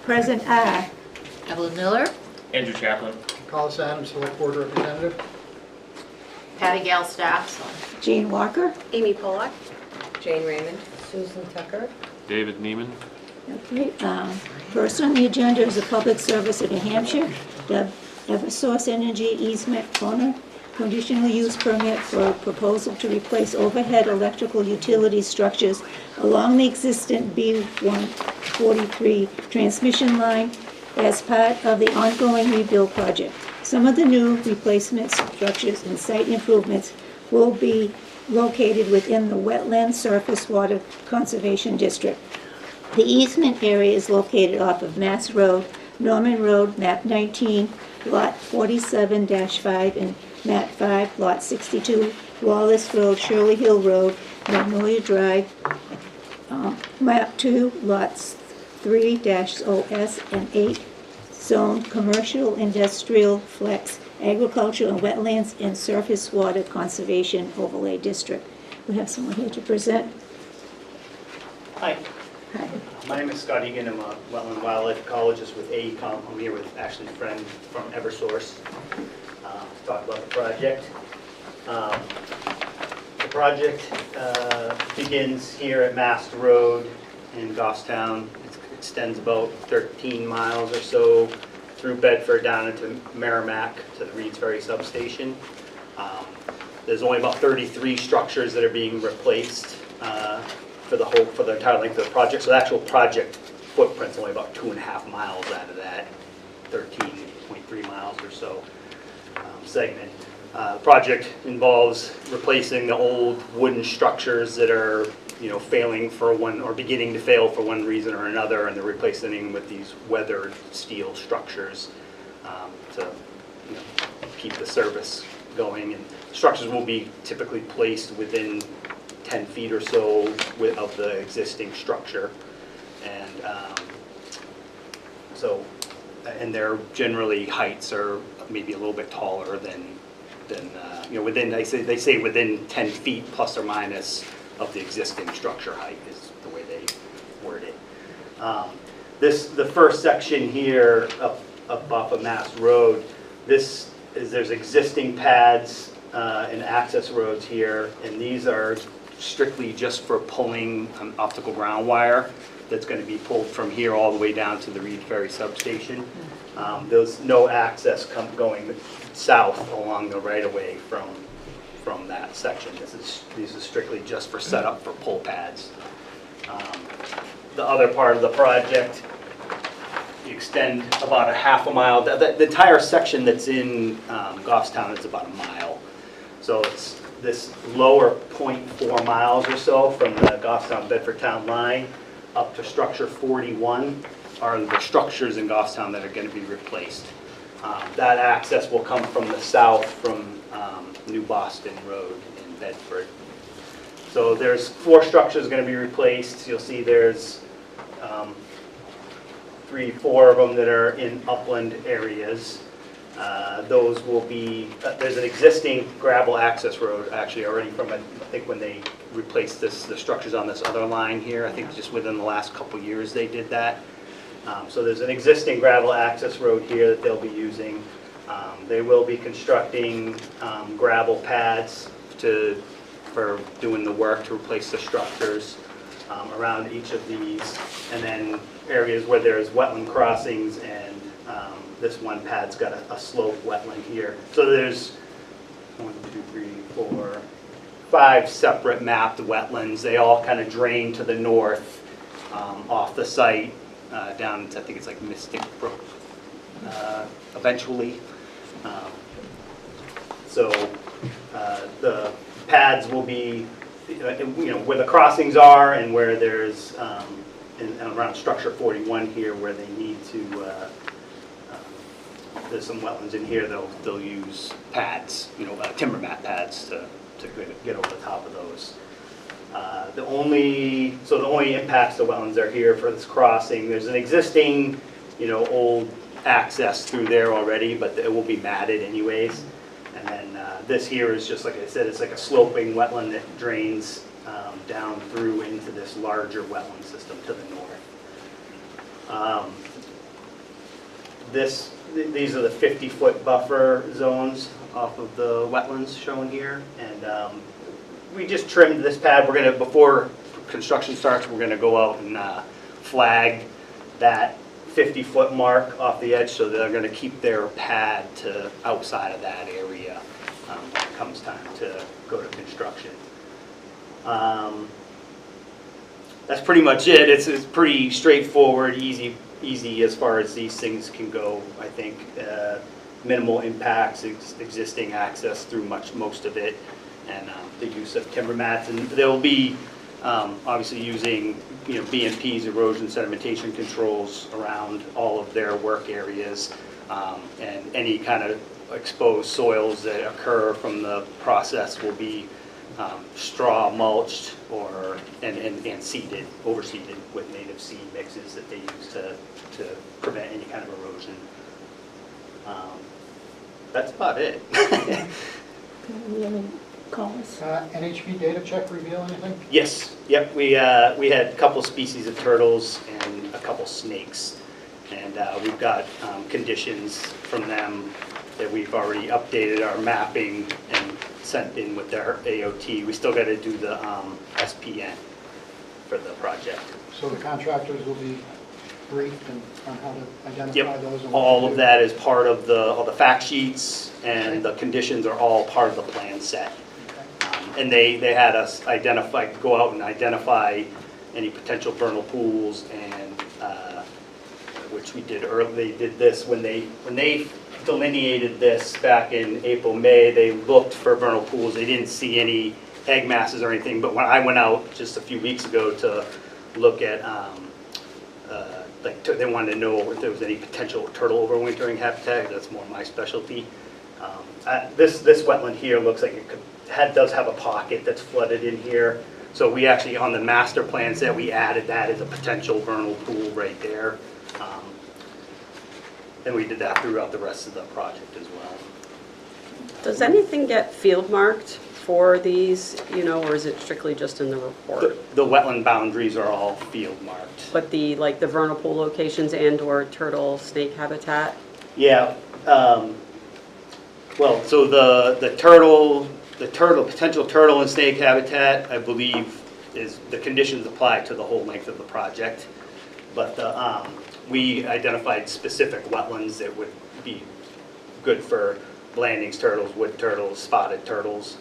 Present are Evelyn Miller, Andrew Chaplin. Collis Adams, Select Board Representative. Patty Gale, staff. Jean Walker. Amy Pollock. Jane Raymond. Susan Tucker. David Neiman. Okay, first on the agenda is a public service in New Hampshire, the Eversource Energy easement owner, conditional use permit for a proposal to replace overhead electrical utility structures along the existing B143 transmission line as part of the ongoing rebuild project. Some of the new replacement structures and site improvements will be located within the Wetland Surface Water Conservation District. The easement area is located off of Mass Road, Norman Road, map 19, lot 47-5, and map 5, lot 62, Wallace Road, Shirley Hill Road, Magnolia Drive, map 2, lots 3-OS and 8, zone commercial, industrial, flex, agricultural, and wetlands and surface water conservation overlay district. We have someone here to present. Hi, Hi. my name is Scott Egan. I'm a wetland wildlife ecologist with AECOM. I'm here with Ashley Friend from Eversource to talk about the project. The project begins here at Mast Road in Goffstown. It extends about 13 miles or so through Bedford down into Merrimack to the Reeds Ferry substation. There's only about 33 structures that are being replaced for the entire length of the project. So the actual project footprint's only about 2.5 miles out of that 13.3 miles or so segment. The project involves replacing the old wooden structures that are, failing for one or beginning to fail for one reason or another, and they're replacing them with these weathered steel structures to keep the service going. And structures will be typically placed within 10 feet or so of the existing structure, and their generally heights are maybe a little bit taller than within, they say within 10 feet plus or minus of the existing structure height is the way they word it. The first section here up off of Mass Road, there's existing pads and access roads here, and these are strictly just for pulling an optical ground wire that's going to be pulled from here all the way down to the Reed Ferry substation. There's no access going south along the right-of-way from that section. These are strictly just for setup for pull pads. The other part of the project, you extend about 1/2 mile. The entire section that's in Goffstown is about 1 mile. So it's this lower 0.4 miles or so from the Goffstown-Bedford town line up to structure 41 are the structures in Goffstown that are going to be replaced. That access will come from the south from New Boston Road in Bedford. So there's 4 structures going to be replaced. You'll see there's 3, 4 of them that are in upland areas. Those will be, there's an existing gravel access road actually already from, I think when they replaced the structures on this other line here, I think just within the last couple years they did that. So there's an existing gravel access road here that they'll be using. They will be constructing gravel pads for doing the work to replace the structures around each of these, and then areas where there's wetland crossings, and this one pad's got a slope wetland here. So there's 1, 2, 3, 4, 5 separate mapped wetlands. They all kind of drain to the north off the site down to, I think it's like Mystic Brook eventually. The pads will be, where the crossings are and where there's, and around structure 41 here where they need to, there's some wetlands in here, they'll use pads, timber mat pads to get over the top of those. The only impacts to wetlands are here for this crossing. There's an existing, old access through there already, but it will be matted anyways. And then this here is just, like I said, it's like a sloping wetland that drains down through into this larger wetland system to the north. these are the 50-foot buffer zones off of the wetlands shown here. And we just trimmed this pad. We're gonna, before construction starts, we're gonna go out and flag that 50-foot mark off the edge, so they're gonna keep their pad to outside of that area when it comes time to go to construction. That's pretty much it. It's pretty straightforward, easy as far as these things can go, I think. Minimal impacts, existing access through most of it, and the use of timber mats. And they'll be obviously using, BMP's erosion sedimentation controls around all of their work areas, and any kind of exposed soils that occur from the process will be straw mulched and seeded, overseeded with native seed mixes that they use to prevent any kind of erosion. That's about it. Really, Collins? NHP data check reveal anything? Yes, yep, we had a couple species of turtles and a couple snakes. And we've got conditions from them that we've already updated our mapping and sent in with their AOT. We still got to do the SPN for the project. So the contractors will be briefed on how to identify Yep, those? And what all to of do? that is part of all the fact sheets, and the conditions are all part of the plan set. And they had us go out and identify any potential vernal pools, and which we did early. They did this when they delineated this back in April, May. They looked for vernal pools. They didn't see any egg masses or anything. But when I went out just a few weeks ago to look at, they wanted to know if there was any potential turtle overwintering habitat. That's more my specialty. This wetland here looks like does have a pocket that's flooded in here. So we actually, on the master plan set, we added that as a potential vernal pool right there. And we did that throughout the rest of the project as well. Does anything get field marked for these, or is it strictly just in the report? The wetland boundaries are all field marked. But the vernal pool locations and/or turtle snake habitat? Yeah. Well, so the potential turtle and snake habitat, I believe, is the conditions apply to the whole length of the project. But we identified specific wetlands that would be good for Blandings turtles, wood turtles, spotted turtles.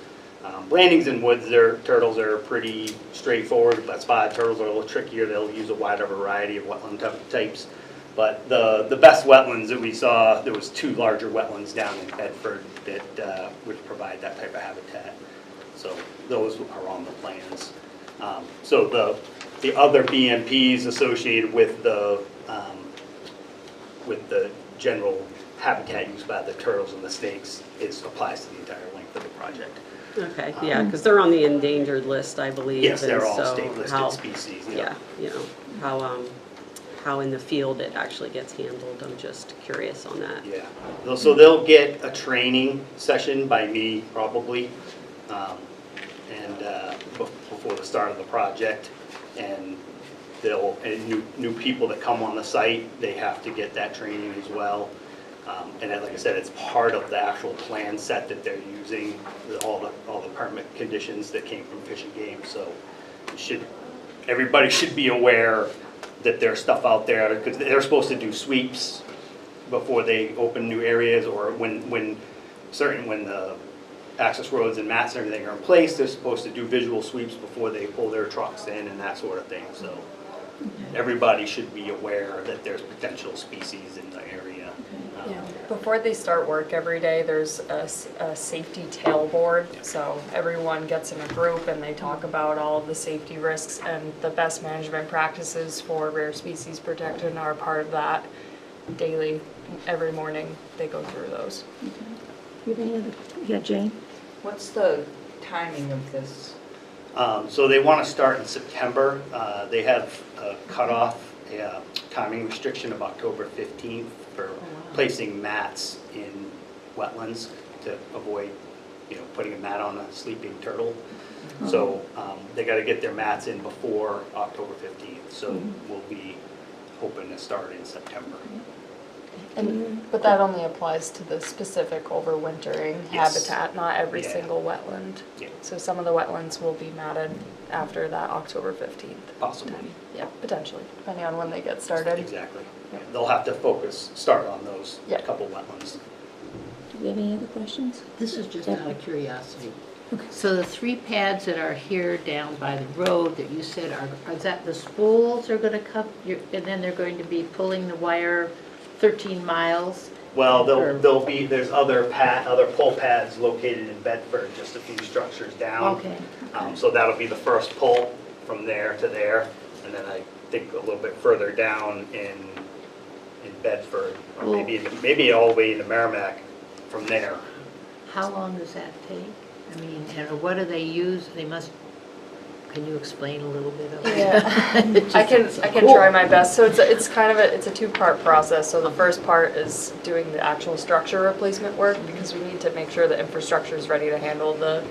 Blandings and woods turtles are pretty straightforward, but spotted turtles are a little trickier. They'll use a wider variety of wetland types. But the best wetlands that we saw, there was 2 larger wetlands down in Bedford that would provide that type of habitat. So those are on the plans. So the other BMPs associated with the general habitat used by the turtles and the snakes applies to the entire length of the project. Okay, yeah, because they're on the endangered list, I believe. Yes, they're and all so state listed species. Yeah, how in the field it actually gets handled. I'm just curious on that. Yeah, so they'll get a training session by me probably, before the start of the project, and new people that come on the site, they have to get that training as well. And like I said, it's part of the actual plan set that they're using, all the permit conditions that came from Fish and Game. So everybody should be aware that there's stuff out there, because they're supposed to do sweeps before they open new areas, or when the access roads and mats and everything are in place, they're supposed to do visual sweeps before they pull their trucks in and that sort of thing. So everybody should be aware that there's potential species in the area. Yeah. Before they start work every day, there's a safety tail board. So everyone gets in a group and they talk about all of the safety risks and the best management practices for rare species protection are part of that daily. Every morning they go through those. You have any other, yeah, Jane? What's the timing of this? So they want to start in September. They have a cutoff, a timing restriction of October 15th for placing mats in wetlands to avoid, putting a mat on a sleeping turtle. So they got to get their mats in before October 15th. So we'll be hoping to start in September. But that only applies to the specific overwintering Yes. habitat, not every Yeah. single wetland. Yeah. So some of the wetlands will be matted after that October 15th. Possibly. Yeah, potentially, depending on when they get started. Exactly. Yeah. They'll have to start on those Yeah. couple wetlands. Do we have any other questions? This is just out of curiosity. So the 3 pads that are here down by the road that you said are that the spools are gonna come, and then they're going to be pulling the wire 13 miles? Well, Or- there's other pole pads located in Bedford, just a few structures down. Okay. So that'll be the first pull from there to there, and then I think a little bit further down in Bedford, or Well- maybe all the way into Merrimack from there. How long does that take? I mean, and what do they use? They must, can you explain a little bit of it? Yeah. It just I can sounds so try cool. my best. So it's kind of it's a 2-part process. So the first part is doing the actual structure replacement work because we need to make sure the infrastructure is ready to handle the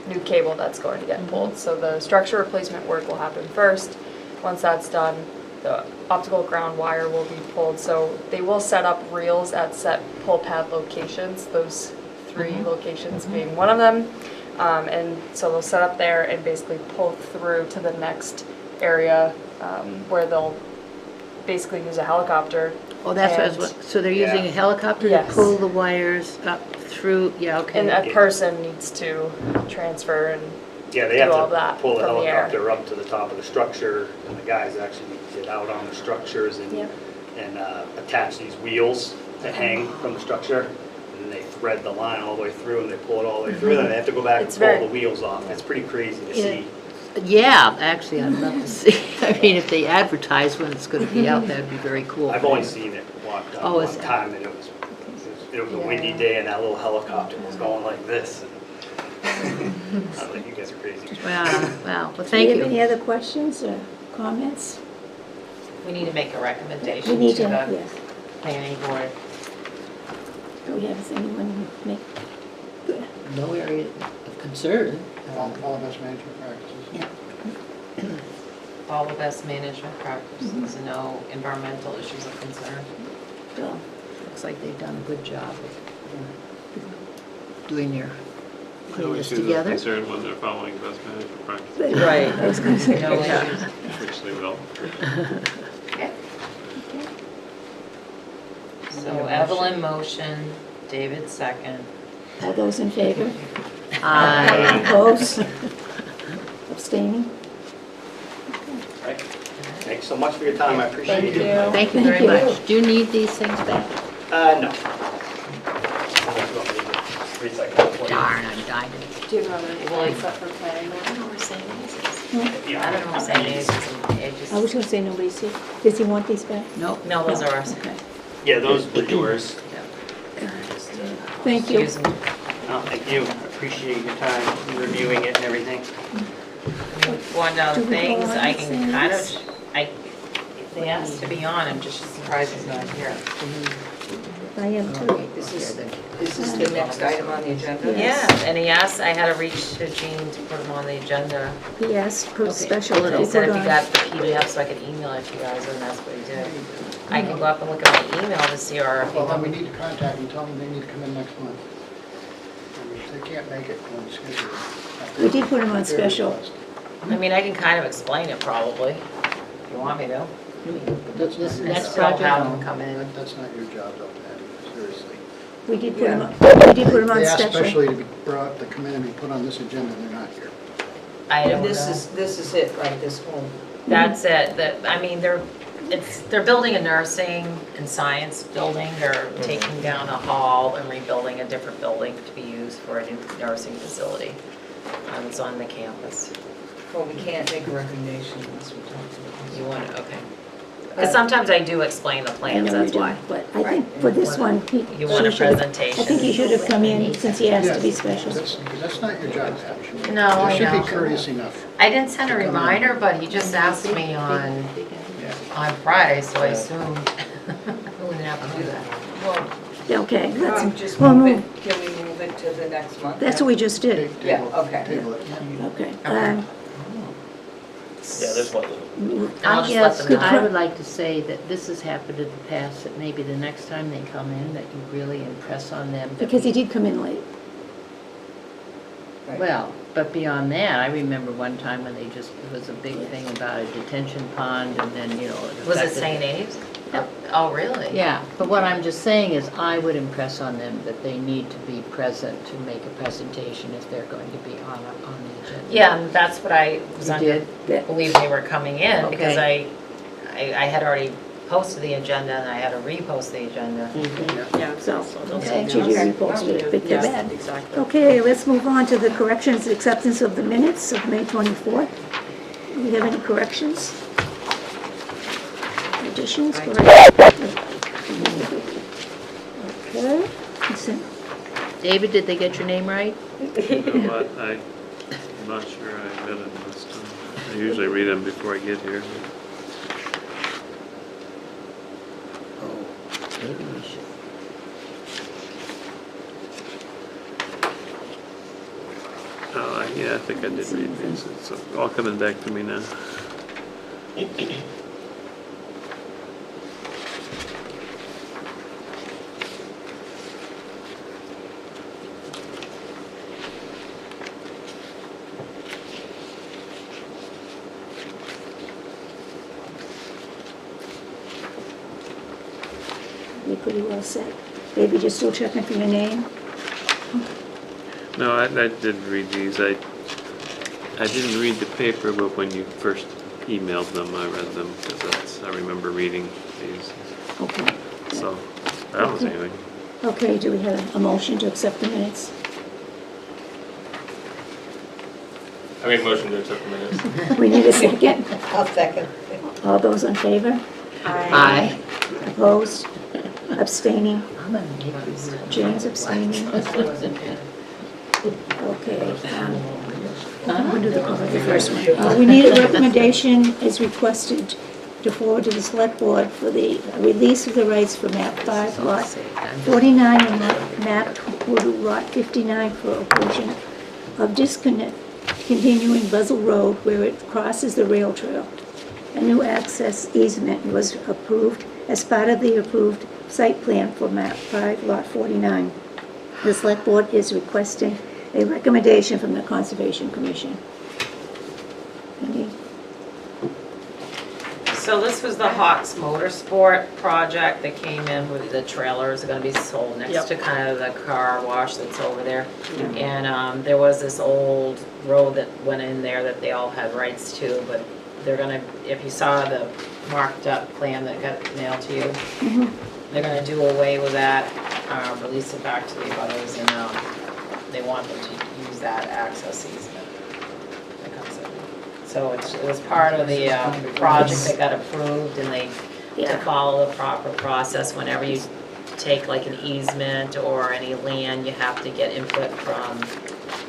new cable that's going to get pulled. So the structure replacement work will happen first. Once that's done, the optical ground wire will be pulled. So they will set up reels at set pull pad locations, those 3 locations being one of them. And so they'll set up there and basically pull through to the next area where they'll basically use a helicopter. Oh, that's what I and- was, so they're using a Yeah. helicopter to Yes. pull the wires up through, yeah, okay. And a person needs to transfer and Yeah, they Do all have that to pull the from the air. helicopter up to the top of the structure, and the guys actually get out on the structures Yep. and attach these wheels to hang from the structure, and then they thread the line all the way through, and they pull it all the way through, then they have to go back and It's pull very- the wheels off. It's pretty crazy to see. Yeah, actually, I'd love to see, I mean, if they advertise when it's gonna be out, that'd be very cool. I've only seen it Oh, one is it? time, and it was a windy Yeah. day, and that little helicopter was going like this. and I was like, you guys are crazy. Wow, well, Do thank we have any you. other questions or comments? We need to make a We recommendation need to to, the yes. planning board. Do we have anyone make, good. No area of concern. All best management practices. Yeah. All the best management practices and no environmental issues of concern. Bill? Looks like they've done a good job of doing their, putting No this issues of together. concern when they're following best management practices, Right. I was gonna say. No issues. which they will. Okay. So Evelyn motion, David second. All those in favor? Aye. Opposed? Abstaining? Right? Thanks so much for your time, I appreciate Thank it. you. Thank you Thank very you. much. Do you need these things back? No. Unless you want me to recycle it for you. Darn, I'm dying. Do you have another Well, except for planning board? I don't know where St. Yeah. I don't know where St. is. It I was just, gonna say nobody's here. Does he want these back? Nope. no, those are ours. Okay. Yeah, those were yours. Thank you. Use them. Oh, thank you, I appreciate your time reviewing it and everything. One of Do the we things go on I to can kind of, Sandy's? if they ask to be on, I'm just surprised he's not here. I am too. This is the next item on the agenda? Yes. Yeah, and he asked, I had to reach to Jean to put him on the agenda. He asked for special to He be said put if on. he got the PDF so I could email it to you guys, and that's what he did. I can go up and look at my email to see our, if he Well, then we want- need to contact them, tell them they need to come in next month. I mean, they can't make it when scheduled. We did put him on Their special. request. I mean, I can kind of explain it probably, if you want me to. This I next still have project, him come in. That's not your job, though, Patty, seriously. We did put him on, we did put him on They asked special. specially to be brought, to come in and be put on this agenda, and they're not here. I don't This know. is it, right, this whole, That's it, I mean, they're building a nursing and science building, they're taking down a hall and rebuilding a different building to be used for a new nursing facility. It's on the campus. well, we can't make a recommendation unless we talk to You want it, okay. Because sometimes I do explain the I plans, know we that's do, why. but I think for this one, he. You want a she should've- presentation. I think he should have come in since he asked to be Yeah, special. That's not your job, Patty. No, I You should know. be courteous enough. I didn't send a To come in. reminder, but he just asked me on Friday, so I assumed we wouldn't have to do that. Well, Okay, let's, just we'll move move, it, can we move it to the next month? that's what we just did. Yeah, okay. Table it. Okay. Yeah, there's one little. I'll I just let guess them know. I would like to say that this has happened in the past, that maybe the next time they come in, that you really impress on them. that Because he we- did come in late. Right. Well, but beyond that, I remember one time when they just, it was a big thing about a detention pond and then, you know. Was it affected- St. Abe's? Yep. Oh, really? Yeah, but what I'm just saying is I would impress on them that they need to be present to make a presentation if they're going to be on the agenda. Yeah, and that's what I was You under, did? believe they were coming in, because Okay. I had already posted the agenda, and I had to repost the agenda. Yeah. So, Okay. Judy reposted it, but too Yes, bad. exactly. Okay, let's move on to the corrections, acceptance of the minutes of May 24th. Do we have any corrections? Additions, corrections? Okay, consent. David, did they get your name right? You know what, I'm not sure I read it this time. I usually read them before I get here. Maybe we should. Yeah, I think I did read these. It's all coming back to me now. You're pretty well set. Baby, just still checking for your name? No, I did read these. I didn't read the paper, but when you first emailed them, I read them because I remember reading these. Okay. So that was anything. Okay, do we have a motion to accept the minutes? I made a motion to accept the minutes. We need a second. I'll second. All those in favor? Aye. Opposed? Abstaining? I'm gonna make you. Jane's abstaining. Okay. We'll do the first one. We need a recommendation as requested to forward to the select board for the release of the rights for map 5 lot 49 and map lot 59 for a portion of discontinuing Buzzell Road where it crosses the rail trail. A new access easement was approved as part of the approved site plan for map 5 lot 49. The select board is requesting a recommendation from the Conservation Commission. Any? So this was the Hawks Motorsport project that came in with the trailers are gonna be sold next Yep. to kind of the car wash that's over there. And there was this old road that went in there that they all had rights to, but they're gonna, if you saw the marked up plan that got mailed to you, they're gonna do away with that, release it back to the abutters, and they want them to use that access easement that comes in. So it was part of the project that got approved, and they, to Yeah. follow the proper process, whenever you take like an easement or any land, you have to get input from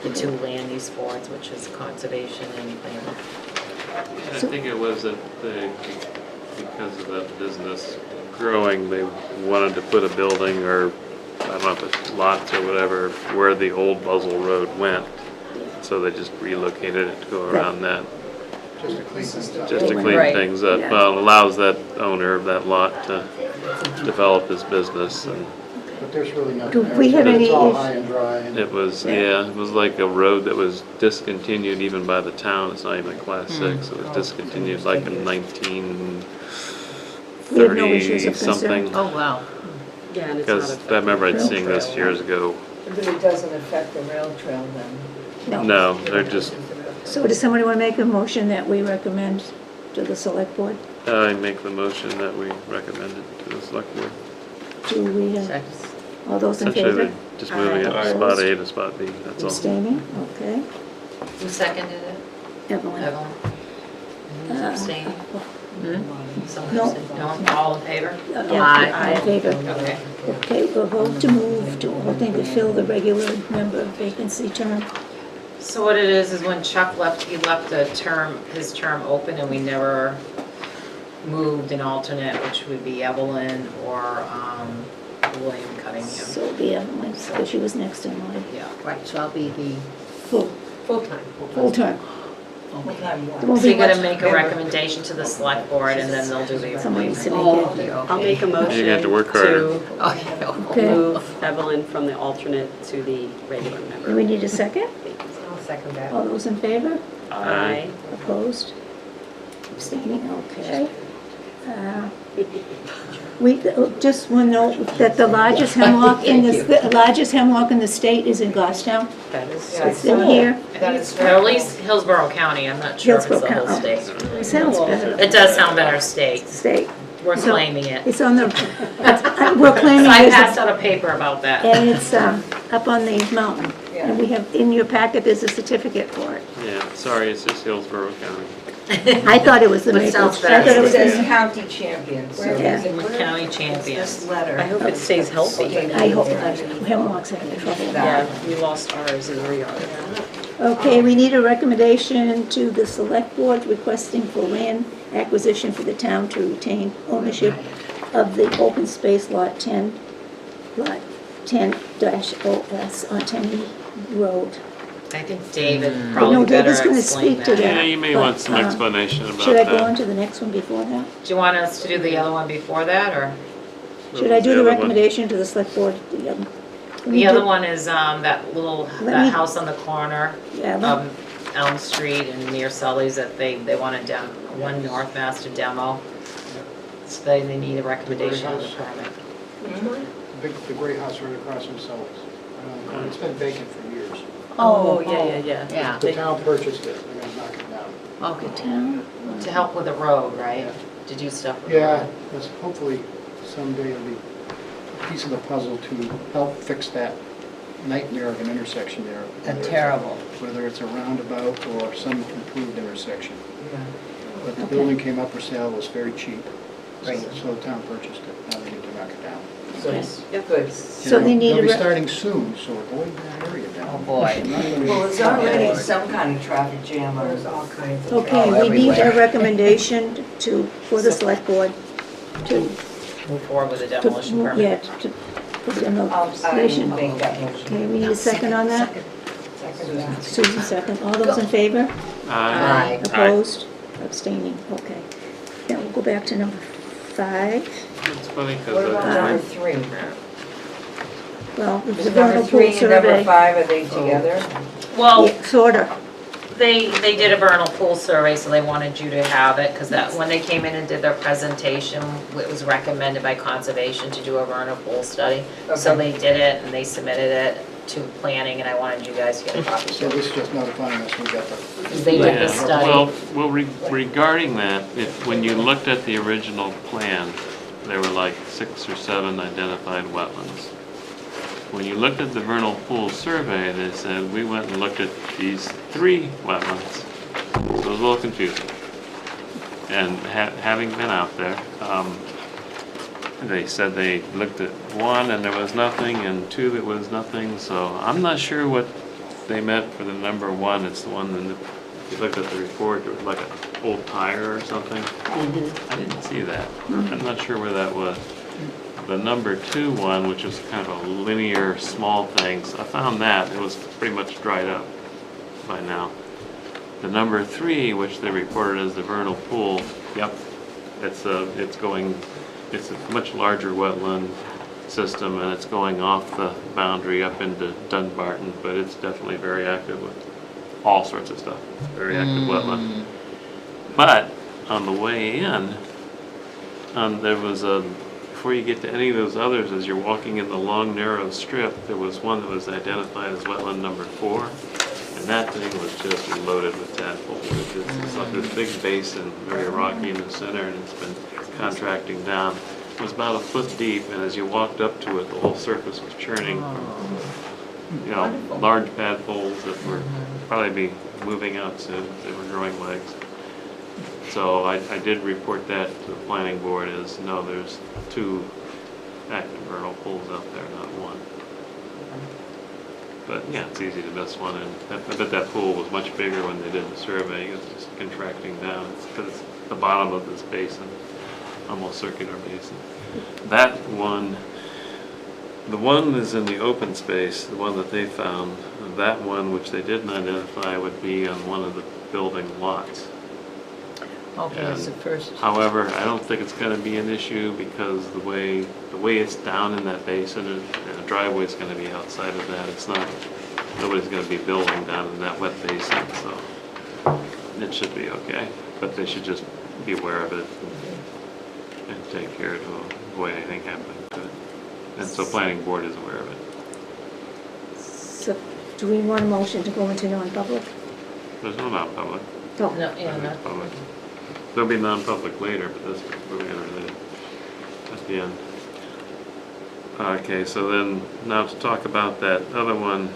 the two land use boards, which is conservation and planning. I think it was that they, because of that business growing, they wanted to put a building or, I don't know if it's lots or whatever, where the old Buzzell Road went. So they just relocated it to go around that, Just to clean things up. just to clean Right. things up. Yeah. Well, it allows that owner of that lot to develop his business, and But there's really nothing Do there. we have It's any all is- high and dry. And it was, Yeah. yeah, it was like a road that was discontinued even by the town. It's not even a class 6. It was discontinued like in We have no issues 1930 of concern. something. Oh, wow. Yeah, and it's not Because I affected. remember I'd Rail seen this trail. years ago. But it doesn't affect the rail trail then? No, they're just, So does somebody want to make a motion that we recommend to the select board? I make the motion that we recommend it to the select board. Do we have, Second. all those in Essentially, favor? they're just moving it Aye. from spot A to spot B, that's all. Abstaining, okay. Who seconded it? Evelyn? Evelyn? Who's abstaining? Hmm? Someone No. abstaining? No, all in favor? Aye. All in favor? Okay. Okay, we'll vote to move to, I think, to fill the regular member vacancy term. So what it is when Chuck left, he left his term open, and we never moved an alternate, which would be Evelyn or William Cunningham. So it'll be Evelyn, so she was next in line. Yeah. Right, so I'll be the, Full, Full-time. full term. Full-time what? Won't So be you're gonna much- make a recommendation to the select board and then they'll do the Somebody needs to appointment. make it. I'll make a motion You're gonna have to work harder. to Okay. move Evelyn from the alternate to the regular Do we member. need a second? I'll second that. All those in favor? Aye. Opposed? Abstaining, okay. We, just one note, that the largest hemlock in the largest hemlock in the state is in Goffstown. That is, It's in here. Or at least Hillsborough County, I'm not sure if it's the whole Hillsborough state. County. It sounds better. It does sound better state. State. We're So- claiming it. It's on the, we're claiming So I it, passed out a paper about that. and it's up on the mountain. And we have, in your packet, there's a certificate for it. Yeah, sorry, it's just Hillsborough County. I thought it was the But it Maple. sounds I thought it It was says the- county champion, so. Yeah. We're county champions. This letter. I hope it stays healthy. I hope, hemlock's having trouble. Yeah, we lost ours in our yard. Okay, we need a recommendation to the select board requesting for land acquisition for the town to retain ownership of the open space lot 10, lot 10-OS on Tenny Road. I think David I know probably better David's gonna explain speak to that. that. Yeah, you may but, want some uh, explanation about that. Should I go on to the next one before that? Do you want us to do the other one before that, or? Should I do the other one? recommendation to the select board? The other one is, that little, Let that me- house on the corner Yeah, of Elm Street and near Sully's that they want to one North Mass to demo. So they need a recommendation on the permit. The gray house right across from Sully's. It's been vacant for years. Oh, yeah. Yeah, The town purchased it, they're gonna knock it down. okay. town, To help with the road, right? To do stuff with the Yeah, road. that's hopefully someday it'll be a piece of the puzzle to help fix that nightmare of an intersection there. And terrible. Whether it's a roundabout or some improved intersection. But the building came up for sale, it was very cheap. Right. So the town purchased it, now they need to knock it down. Good. So they need They'll be a, starting soon, so avoid that area down. Oh, boy. Well, there's already some kind of traffic jam. There's all kinds of. okay, we need a recommendation for the select board to, Move forward with the demolition permit. yeah, to put the I'll demonstration. make that motion. Okay, we need a second on that? Second that. Susan, second. All those in favor? Aye. Opposed? Abstaining, okay. Now we'll go back to number 5. It's funny What about because number 3? Well, it's Is the number vernal 3 pool and number survey. 5, are they together? Well, Yeah, sorta. they did a vernal pool survey, so they wanted you to have it, because that, when they came in and did their presentation, it was recommended by conservation to do a vernal pool study. So Okay. they did it, and they submitted it to planning, and I wanted you guys to get a copy So too. this is just notifying us we got the, Because they did the Yeah, study. Well, regarding that, when you looked at the original plan, there were like 6 or 7 identified wetlands. When you looked at the vernal pool survey, they said, we went and looked at these 3 wetlands. So it was a little confusing. And having been out there, they said they looked at 1 and there was nothing, and 2 there was nothing, so I'm not sure what they meant for the number 1. It's the one that, if you looked at the report, it was like an old tire or something. I didn't see that. I'm not sure where that was. The number 2 one, which was kind of a linear, small things, I found that, it was pretty much dried up by now. The number 3, which they reported as the vernal pool, yep, it's a much larger wetland system, and it's going off the boundary up into Dunbarton, but it's definitely very active with all sorts of stuff, very active wetland. But on the way in, there was before you get to any of those others, as you're walking in the long, narrow strip, there was one that was identified as wetland number 4, and that thing was just loaded with tadpoles. It's like this big basin, very rocky in the center, and it's been contracting down. It was about a foot deep, and as you walked up to it, the whole surface was churning from, large tadpoles that were probably be moving out soon. They were growing legs. So I did report that to the planning board as, no, there's 2 active vernal pools out there, not 1. But yeah, it's easy to miss one, and I bet that pool was much bigger when they did the survey. It's just contracting down. It's because it's the bottom of this basin, almost circular basin. That one, The one is in the open space, the one that they found. That one, which they didn't identify, would be on one of the building lots. Okay, that's the first. However, I don't think it's gonna be an issue because the way it's down in that basin, and the driveway's gonna be outside of that. It's not, nobody's gonna be building down in that wet basin, so it should be okay. But they should just be aware of it and take care to avoid anything happening to it. And so planning board is aware of it. So, do we want a motion to go into non-public? There's no non-public. No. No, yeah, not, Public. There'll be non-public later, but this, we're gonna enter at the end. Okay, so then, now to talk about that other one,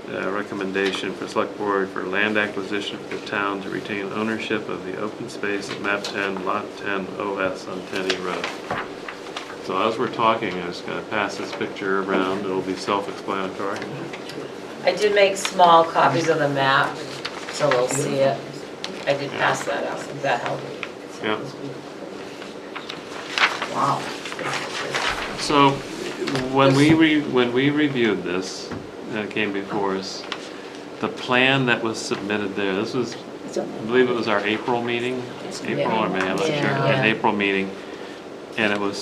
recommendation for select board for land acquisition for the town to retain ownership of the open space at map 10, lot 10, OS on Tenny Road. So as we're talking, I'm just gonna pass this picture around, it'll be self-explanatory. I did make small copies of the map, so they'll see it. I did pass that out, does that help? Yeah. Wow. So, when we reviewed this, and it came before us, the plan that was submitted there, this was, It's on I believe it was our April meeting, April or May, I'm not sure, Yeah. an April meeting, and it was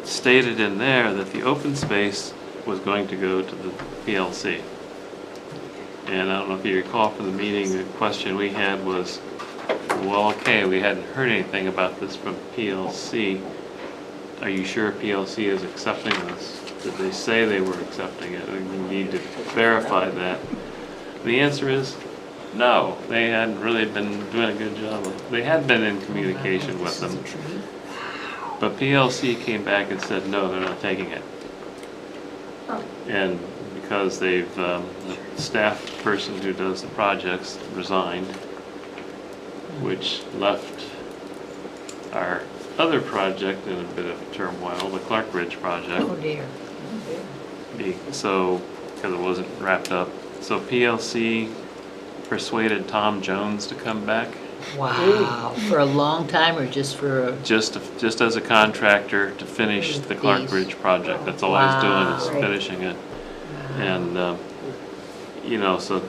stated in there that the open space was going to go to the PLC. And I don't know if you recall from the meeting, the question we had was, well, okay, we hadn't heard anything about this from PLC. Are you sure PLC is accepting this? Did they say they were accepting it? We need to verify that. The answer is no. They hadn't really been doing a good job. They had been in communication with them. But PLC came back and said, no, they're not taking it. And because they've, the staff person who does the projects resigned, which left our other project in a bit of turmoil, the Clark Ridge project. Oh dear. So, because it wasn't wrapped up. So PLC persuaded Tom Jones to come back, Wow, for a long time or just for a, just as a contractor to finish the Clark Piece. Ridge project. That's all he's doing is Wow. finishing it. And, you know, so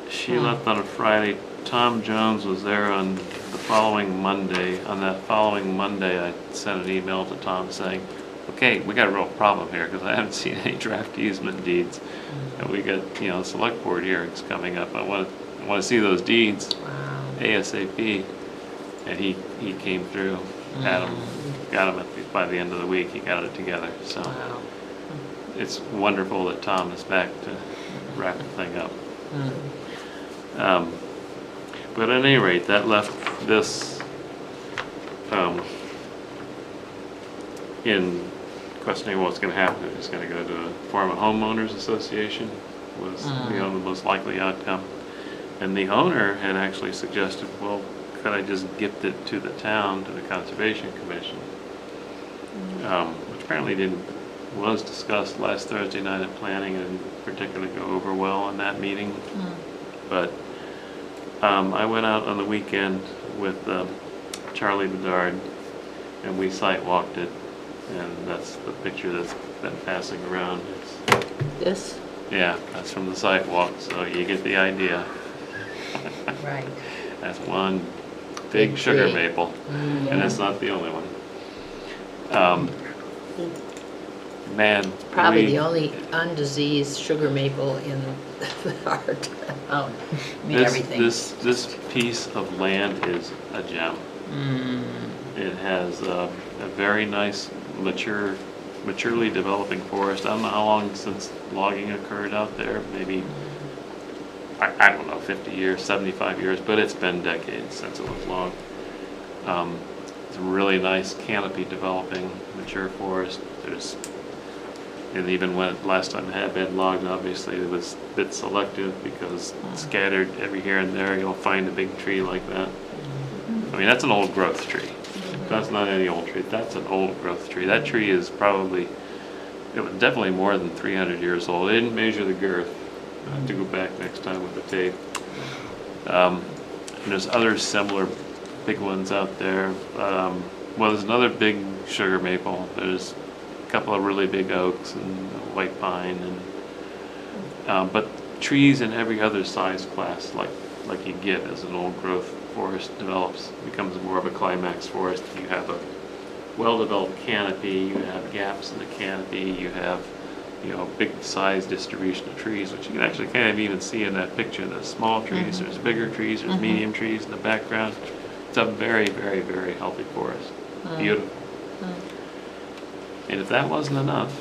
she left on a Friday. Tom Jones was there on the following Monday. On that following Monday, I sent an email to Tom saying, okay, we got a real problem here because I haven't seen any draft easement deeds. And we got, you know, select board hearings coming up. I want to see those deeds wow. ASAP. And he came through, had him, got him by the end of the week. He got it together. So Wow. it's wonderful that Tom is back to wrap the thing up. But at any rate, that left this in questioning what's going to happen. It's going to go to form a homeowners association was the most likely outcome. And the owner had actually suggested, well, could I just gift it to the town, to the Conservation Commission? Which apparently was discussed last Thursday night at planning and particularly go over well in that meeting. But I went out on the weekend with Charlie Bedard and we site walked it, and that's the picture that's been passing around. This? Yeah, that's from the site walk, so you get the idea. Right. That's one big sugar tree. maple, and it's not the only one. Man, Probably the only undiseased sugar maple in our town. I mean, everything. This piece of land is a gem. It has a very nice, maturely developing forest. I don't know how long since logging occurred out there, maybe, I don't know, 50 years, 75 years, but it's been decades since it was logged. It's a really nice canopy developing, mature forest. And even when last time it had been logged, obviously it was a bit selective because scattered every here and there, you'll find a big tree like that. I mean, that's an old growth tree. That's not any old tree. That's an old growth tree. That tree is probably, it was definitely more than 300 years old. They didn't measure the girth. I have to go back next time with the tape. And there's other similar big ones out there. Well, there's another big sugar maple. There's couple of really big oaks and white pine, and but trees in every other size class, like you get as an old growth forest develops, becomes more of a climax forest. You have a well-developed canopy, you have gaps in the canopy, you have, big size distribution of trees, which you can actually kind of even see in that picture. There's small trees, there's bigger trees, there's medium trees in the background. It's a very, very, very healthy forest. Beautiful. And if that wasn't enough,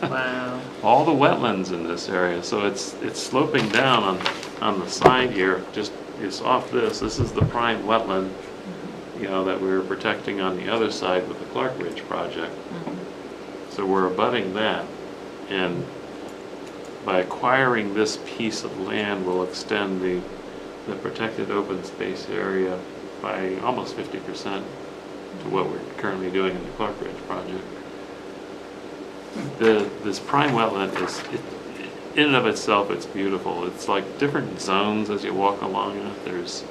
Wow. all the wetlands in this area, so it's sloping down on the side here, just is off this. This is the prime wetland, that we were protecting on the other side with the Clark Ridge project. So we're abutting that, and by acquiring this piece of land, we'll extend the protected open space area by almost 50% to what we're currently doing in the Clark Ridge project. This prime wetland in and of itself, it's beautiful. It's like different zones as you walk along it. There's,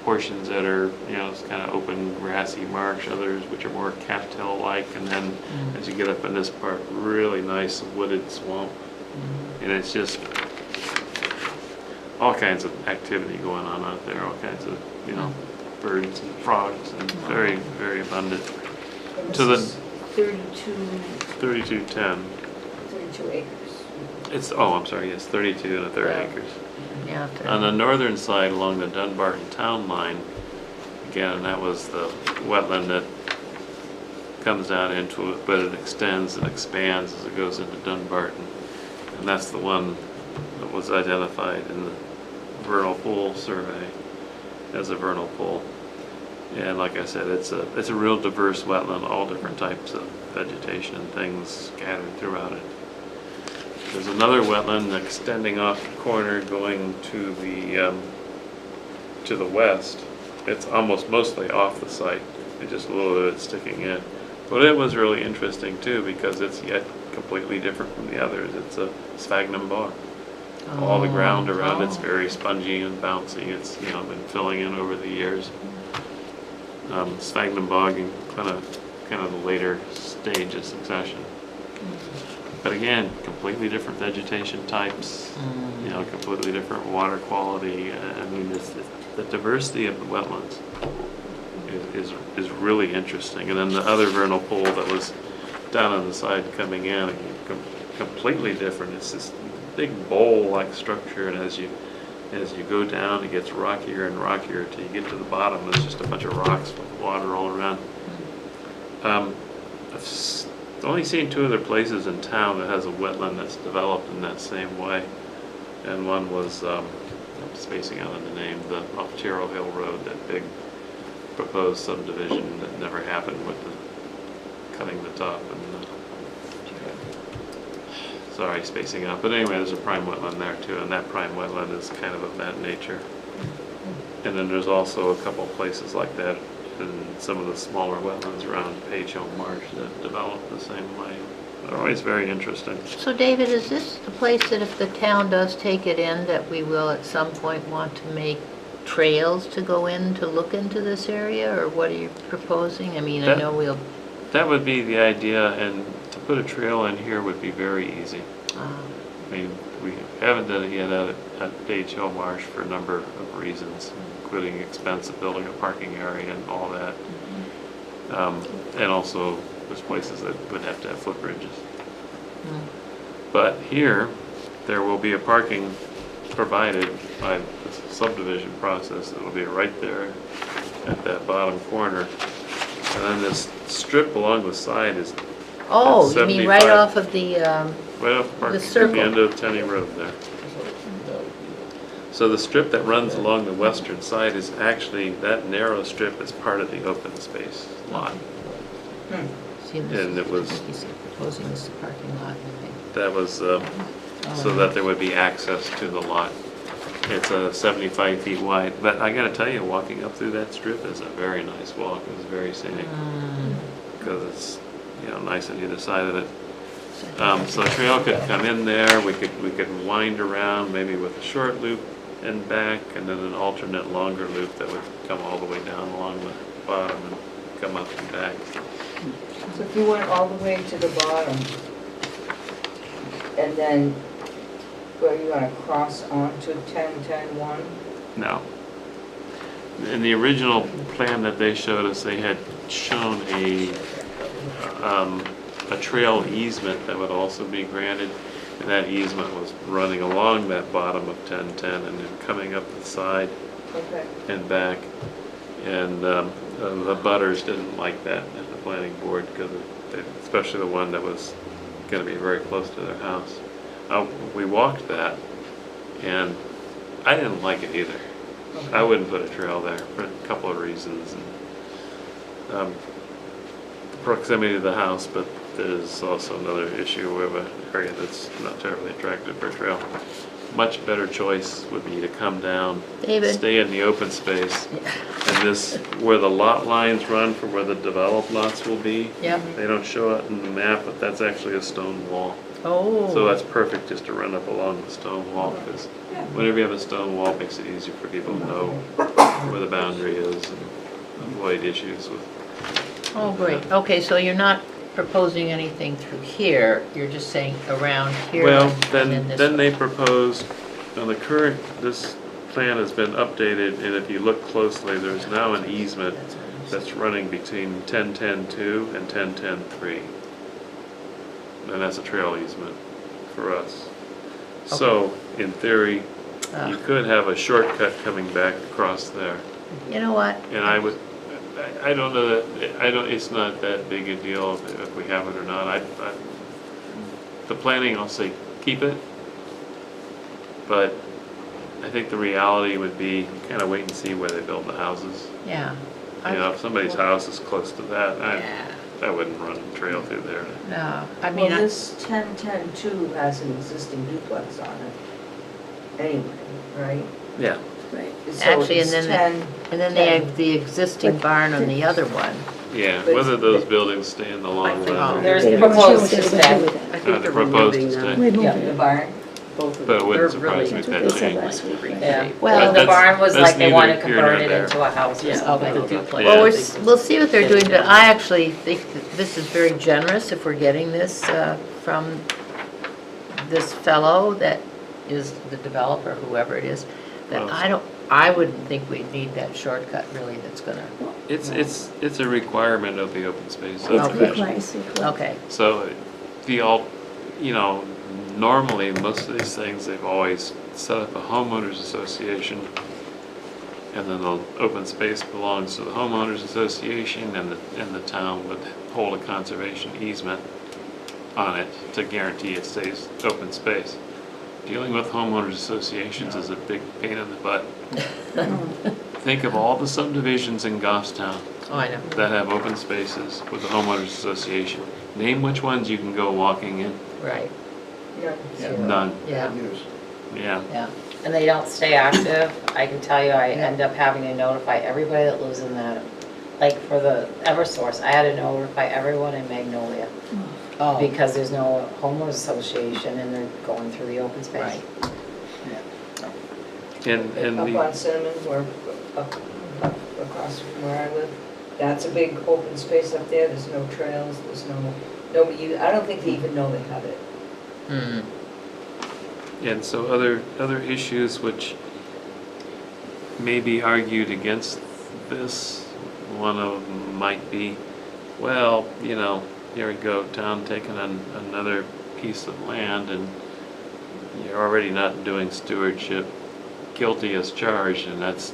portions that are, it's kind of open grassy marsh, others which are more cattail-like, and then as you get up in this part, really nice wooded swamp. And it's just all kinds of activity going on out there, all kinds of, birds and frogs, and very, very abundant. To the 3210. 32 acres. It's, I'm sorry, yes, 32 and a third acres. Yeah. On the northern side along the Dunbarton town line, again, that was the wetland that comes down into it, but it extends and expands as it goes into Dunbarton. And that's the one that was identified in the vernal pool survey as a vernal pool. And like I said, it's a real diverse wetland, all different types of vegetation and things scattered throughout it. There's another wetland extending off the corner going to the west. It's almost mostly off the site, and just a little bit of it sticking in. But it was really interesting too, because it's yet completely different from the others. It's a sphagnum bog. All the ground around it's very spongy and bouncy. It's been filling in over the years. Sphagnum bog in kind of the later stage of succession. But again, completely different vegetation types, completely different water quality. I mean, the diversity of the wetlands is really interesting. And then the other vernal pool that was down on the side coming in, completely different. It's this big bowl-like structure, and as you go down, it gets rockier and rockier till you get to the bottom. There's just a bunch of rocks with water all around. I've only seen two other places in town that has a wetland that's developed in that same way, and one was I'm spacing out on the name, off Chero Hill Road, that big proposed subdivision that never happened with the cutting the top and sorry, spacing out. But anyway, there's a prime wetland there too, and that prime wetland is kind of that nature. And then there's also a couple places like that in some of the smaller wetlands around Page Hill Marsh that develop the same way. They're always very interesting. So David, is this the place that if the town does take it in, that we will at some point want to make trails to go in to look into this area, or what are you proposing? I mean, I know we'll... That would be the idea, and to put a trail in here would be very easy. I mean, we haven't done it yet at Page Hill Marsh for a number of reasons, including expense of building a parking area and all that. And also, there's places that would have to have footbridges. But here, there will be a parking provided by the subdivision process that will be right there at that bottom corner. And then this strip along the side is Oh, you mean right off of the, right off the parking, at circle. the end of Tenney Road there. So the strip that runs along the western side is actually, that narrow strip is part of the open space lot. And it was, he's proposing this parking lot, I think. that was so that there would be access to the lot. It's 75 feet wide, but I gotta tell you, walking up through that strip is a very nice walk. It was very scenic because it's nice on either side of it. So a trail could come in there. We could wind around maybe with a short loop and back, and then an alternate longer loop that would come all the way down along the bottom and come up and back. So if you went all the way to the bottom, and then, were you gonna cross onto 10-10-1? No. In the original plan that they showed us, they had shown a trail easement that would also be granted. And that easement was running along that bottom of 1010 and then coming up the side Okay. and back. And the butters didn't like that at the planning board because especially the one that was going to be very close to their house. We walked that and I didn't like it either. I wouldn't put a trail there for a couple of reasons. And, the proximity to the house, but there's also another issue. We have an area that's not terribly attractive for a trail. Much better choice would be to come down, David. stay in the open space, and this, where the lot lines run for where the developed lots will be. Yep. They don't show it in the map, but that's actually a stone wall. Oh. So that's perfect just to run up along the stone wall, because whenever you have a stone wall, it makes it easier for people to know where the boundary is and avoid issues with. Oh, great. Okay, so you're not proposing anything through here, you're just saying around here? Well, and this then way. they proposed, on the current, this plan has been updated, and if you look closely, there's now an easement that's running between 10-10-2 and 10-10-3. And that's a trail easement for us. So, in theory, you could have a shortcut coming back across there. You know what? And I don't know that, it's not that big a deal if we have it or not. The planning, I'll say, keep it. But I think the reality would be, kind of wait and see where they build the houses. Yeah. You know, if somebody's house is close to that, Yeah. I wouldn't run a trail through there. No, I Well, mean, this 10-10-2 has an existing duplex on it anyway, right? Yeah. Right. So actually, it's and 10, then they have the existing barn on the other one. Yeah, But- whether those buildings stay in the long think run. There's They don't proposed show to what they're gonna do stay. with I it. think they're they're proposed to removing stay. that. We're yeah, moving the it. barn. Both of But it them. wouldn't They're surprise me really if That's that what they said changed. last week, right? Yeah. Well, Well, the barn was that's like they want to neither here nor convert it there. into a house or Yeah, something. the duplex. well, Yeah. we'll see what they're doing, but I actually think that this is very generous if we're getting this from this fellow that is the developer, whoever it is. That Well, I wouldn't think we'd need that shortcut really that's gonna, It's a requirement of the open space It's subdivision. requires. okay. So normally, most of these things, they've always set up a homeowners association, and then the open space belongs to the homeowners association, and the town would hold a conservation easement on it to guarantee it stays open space. Dealing with homeowners associations is a big pain in the butt. Think of all the subdivisions in Goffstown Oh, I know. that have open spaces with the homeowners association. Name which ones you can go walking in. Right, Yeah. None. yeah, Bad news. Yeah. yeah. And they don't stay active. I can tell you, I end up having to notify everybody that lives in that. Like for the Eversource, I had to notify everyone in Magnolia Oh, because there's no homeowners association and they're going through the open space. right. And Up the, on Cinnamon, where, up across from where I live, that's a big open space up there, there's no trails, there's nobody, I don't think they even know they have it. Hmm. and so other issues which may be argued against this, one of them might be, well, here we go, town taking another piece of land and you're already not doing stewardship, guilty as charged, and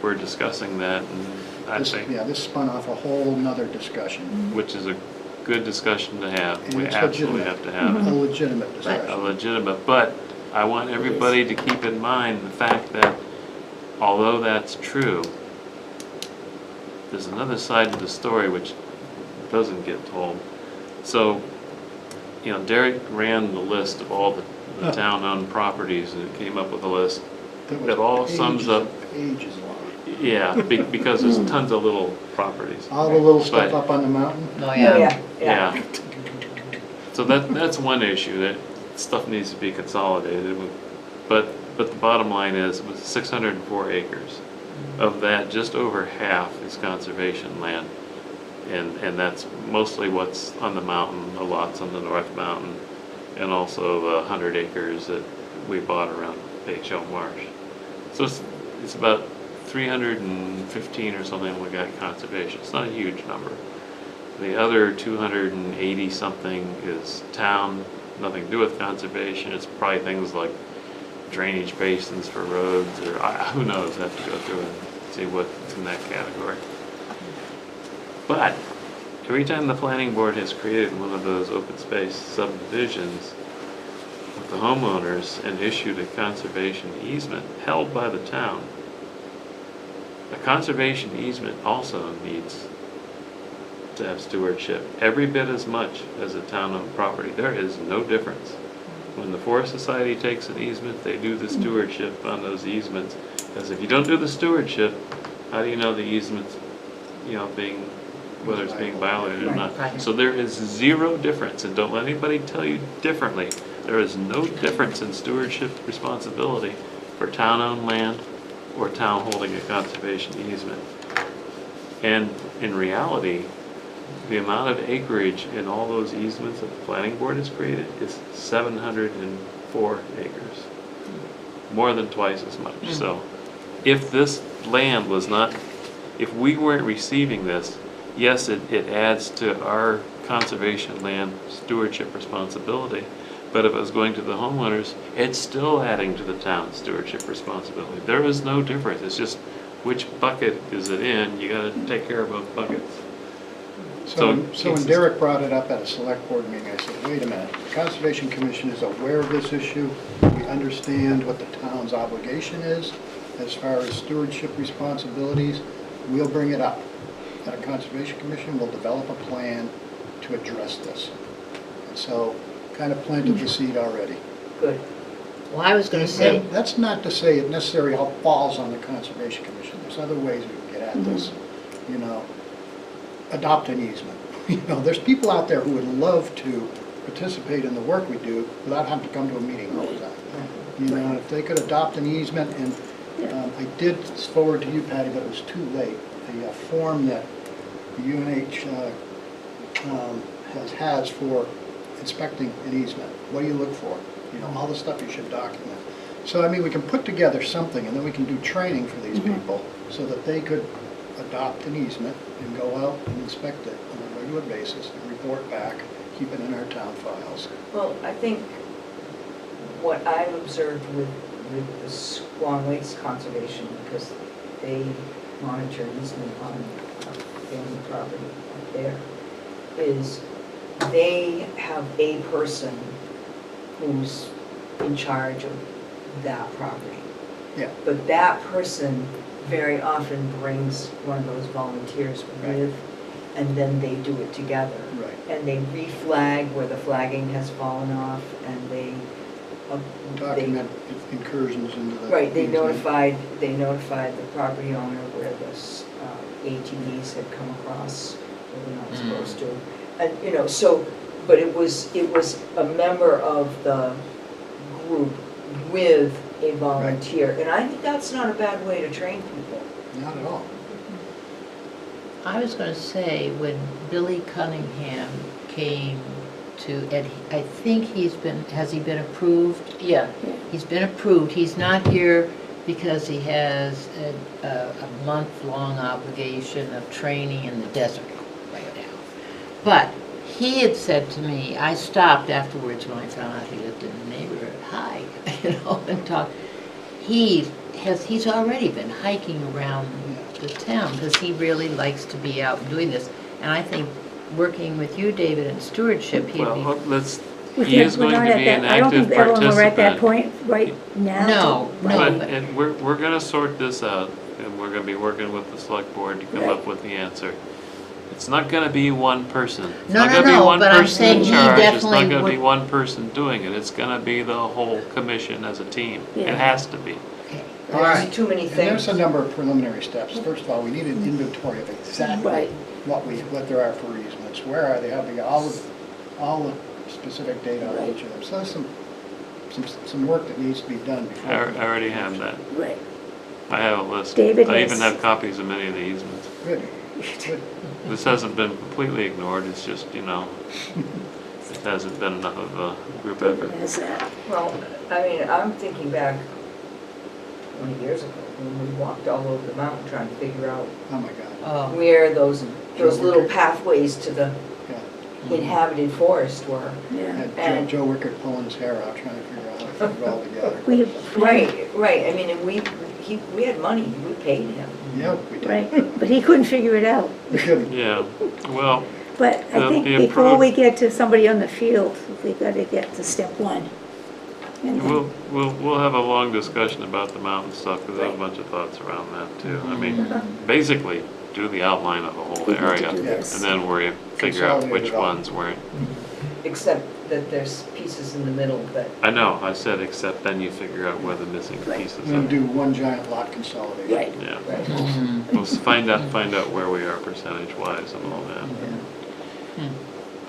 we're discussing that, and I think, This spun off a whole nother discussion, which is a good discussion to have. And We it's absolutely legitimate. have to have a it. legitimate A discussion. legitimate, but I want everybody to keep in mind the fact that although that's true, there's another side to the story which doesn't get told. So, Derek ran the list of all the town-owned properties and came up with a list. That was It all sums pages up- and Pages long. Yeah, because there's tons of little properties. All the little stuff But- up on the mountain, Oh, yeah. Yeah. So that's one issue, that stuff needs to be consolidated. But the bottom line is, it was 604 acres. Of that, just over half is conservation land. And that's mostly what's on the mountain, the lots on the North Mountain, and also the 100 acres that we bought around Page Hill Marsh. So it's about 315 or something we got conservation. It's not a huge number. The other 280 something is town, nothing to do with conservation. It's probably things like drainage basins for roads, or who knows, I have to go through and see what's in that category. But every time the planning board has created one of those open space subdivisions with the homeowners and issued a conservation easement held by the town, a conservation easement also needs to have stewardship every bit as much as a town-owned property. There is no difference. When the Forest Society takes an easement, they do the stewardship on those easements. Because if you don't do the stewardship, how do you know the easement's, being, whether it's being violated or not? Right. So there is zero difference, and don't let anybody tell you differently. There is no difference in stewardship responsibility for town-owned land or town holding a conservation easement. And in reality, the amount of acreage in all those easements that the planning board has created is 704 acres. More than twice as much. So if this land was not, if we weren't receiving this, yes, it adds to our conservation land stewardship responsibility, but if it was going to the homeowners, it's still adding to the town's stewardship responsibility. There is no difference. It's just which bucket is it in. You got to take care of both buckets. So when Derek brought it up at a select board meeting, I said, wait a minute, the Conservation Commission is aware of this issue. We understand what the town's obligation is as far as stewardship responsibilities. We'll bring it up at a Conservation Commission. We'll develop a plan to address this. And so kind of planted the seed already. Good. Well, I was gonna say, And that's not to say it necessarily all falls on the Conservation Commission. There's other ways we can get at this, adopt an easement. There's people out there who would love to participate in the work we do without having to come to a meeting all the time. And if they could adopt an easement, and I did forward to you, Patty, but it was too late, the form that the UNH has for inspecting an easement. What do you look for? All the stuff you should document. So, we can put together something, and then we can do training for these people so that they could adopt an easement and go out and inspect it on a regular basis and report back, keep it in our town files. Well, I think what I've observed with the Swan Lakes Conservation, because they monitor easement on family property up there, is they have a person who's in charge of that property. Yeah. But that person very often brings one of those volunteers with, and then they do it together. Right. And they reflag where the flagging has fallen off, and they Document incursions into the... right, they easement. notified the property owner where the ATVs had come across where they're not supposed to. And, so, but it was a member of the group with a volunteer. And I think that's not a bad way to train people. Not at all. I was gonna say, when Billy Cunningham came to, and I think has he been approved? Yeah, he's been approved. He's not here because he has a month-long obligation of training in the desert right now. But he had said to me, I stopped afterwards when I found out he lived in the neighborhood, hi, and talked. He's already been hiking around the town because he really likes to be out and doing this. And I think working with you, David, in stewardship, he'd be... Well, he is going to be an I don't active think everyone we're at that participant. point right now. No, But, but and we're gonna sort this out, and we're gonna be working with the select board to come up with the answer. It's not gonna be one person. It's No, not no, gonna be no, one but I'm person saying in he charge. It's not definitely gonna be would- one person doing it. It's gonna be the whole commission as a team. It Yeah. has to be. okay, all There's right. too many And there's things. a number of preliminary steps. First of all, we need an inventory of exactly Right. what there are for easements. Where are they? How big? All the specific data on each of them. So there's some work that needs to be done before. I already have that. Right. I have a list. David I has- even have copies of many of the easements. Good. This hasn't been completely ignored, it's just, it hasn't been enough of a group effort. Is that, Well, I mean, I'm thinking back 20 years ago, when we walked all over the mountain trying to figure out Oh, my God. Oh, where those little pathways to the Yeah. inhabited forest were. yeah. Had And- Joe Rickard pulling his hair out, trying to figure out how to put it all together. Right, I mean, and we had money, we paid him. Yep, we did. Right, but he couldn't figure it out. We couldn't. Yeah, well, But I The- think the before approach- we get to somebody on the field, we gotta get to step one. And then- we'll have a long discussion about the mountain stuff, because I have a bunch of thoughts around that too. I mean, basically, do the outline of the whole We need to area, do and this. then we figure out Consolidate which it all. ones weren't. Except that there's pieces in the middle that, I know, I said except then you figure out where the missing Right. pieces We're gonna are. do one giant lot consolidation. Right, Yeah, right, we'll find out where we are percentage-wise and all that.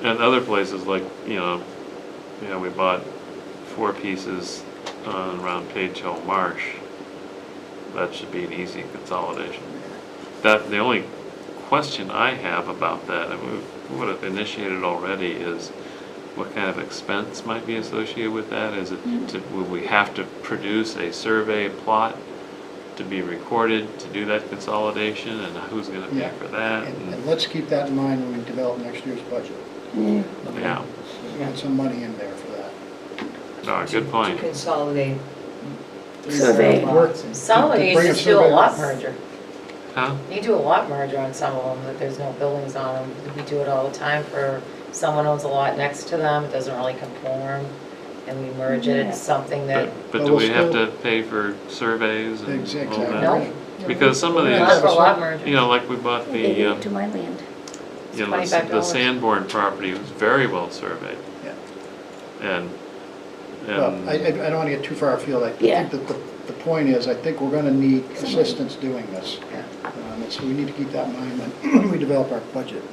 And other places like, we bought 4 pieces around Page Hill Marsh. That should be an easy consolidation. The only question I have about that, and we would have initiated already, is what kind of expense might be associated with that? Is it, would we have to produce a survey plot to be recorded to do that consolidation, and who's gonna pay Yeah. for that? And let's keep that in mind when we develop next year's budget. yeah. Yeah, Put some money in there for that. no, good to point. consolidate these Survey. lots and- Some of To you bring a just do a survey. lot merger. Huh? You do a lot merger on some of them, that there's no buildings on them. We do it all the time for, someone owns a lot next to them, it doesn't really conform, and we merge it, it's something that, But But do we'll we have still- to pay for surveys and all Exactly. that? no. Because some of Not these, for a lot merger. like we bought They gave the, it to my land. the $25. Sanborn property was very well surveyed. Yeah. And, Well, I don't want to get too far afield. I Yeah. think that the point is, I think we're going to need assistance doing this. And so we need to keep that in mind when we develop our budget.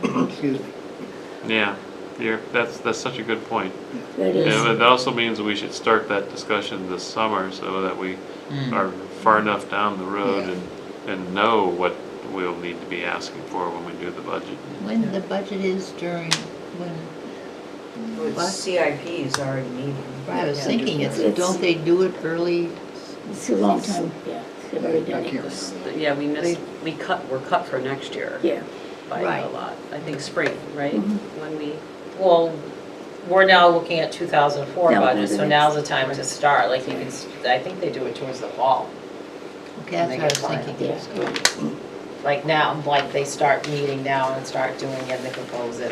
Excuse me. yeah, that's such a good point. That is, And it also means we should start that discussion this summer so that we are far enough down the road and know what we'll need to be asking for when we do the budget. when the budget is during, when, With What? CIP is already meeting. I was Yeah, thinking, It's- don't they do it early? it's a long time, yeah. They've already I done can't it. remember. Yeah, we're cut for next year Yeah, by a Right. lot. I think spring, right? When we, well, we're now looking at 2004 No, budget, the so next- now's the time to start, like you can, I think they do it towards the fall. Okay, that's Make what I it was final. thinking, yes. Like now, like they start meeting now and start doing it, and they propose it.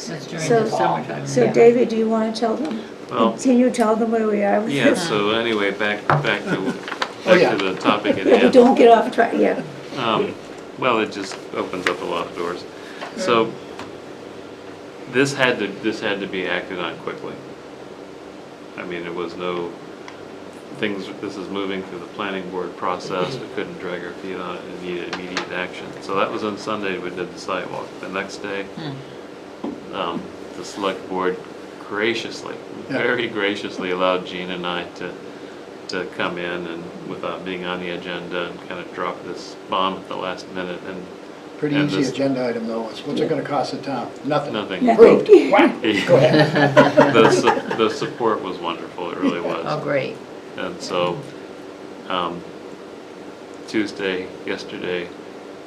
That's during So- the summertime. so Yeah. David, do you wanna tell them? Well, Continue, tell them where we are with yeah, this? so anyway, back Oh, yeah. to the topic at Yeah, but hand. don't get off track, yeah. Well, it just opens up a lot of doors. So this had to be acted on quickly. I mean, there was no this is moving through the planning board process. We couldn't drag our feet on it and needed immediate action. So that was on Sunday, we did the sidewalk. The next day, the select board graciously, very graciously allowed Gene and I to come in and without being on the agenda and kind of drop this bomb at the last minute and Pretty And easy this- agenda item though. What's it going to cost the town? Nothing. nothing. Approved. Whack. Go ahead. The support was wonderful, it really Oh, was. great. And so, Tuesday, yesterday,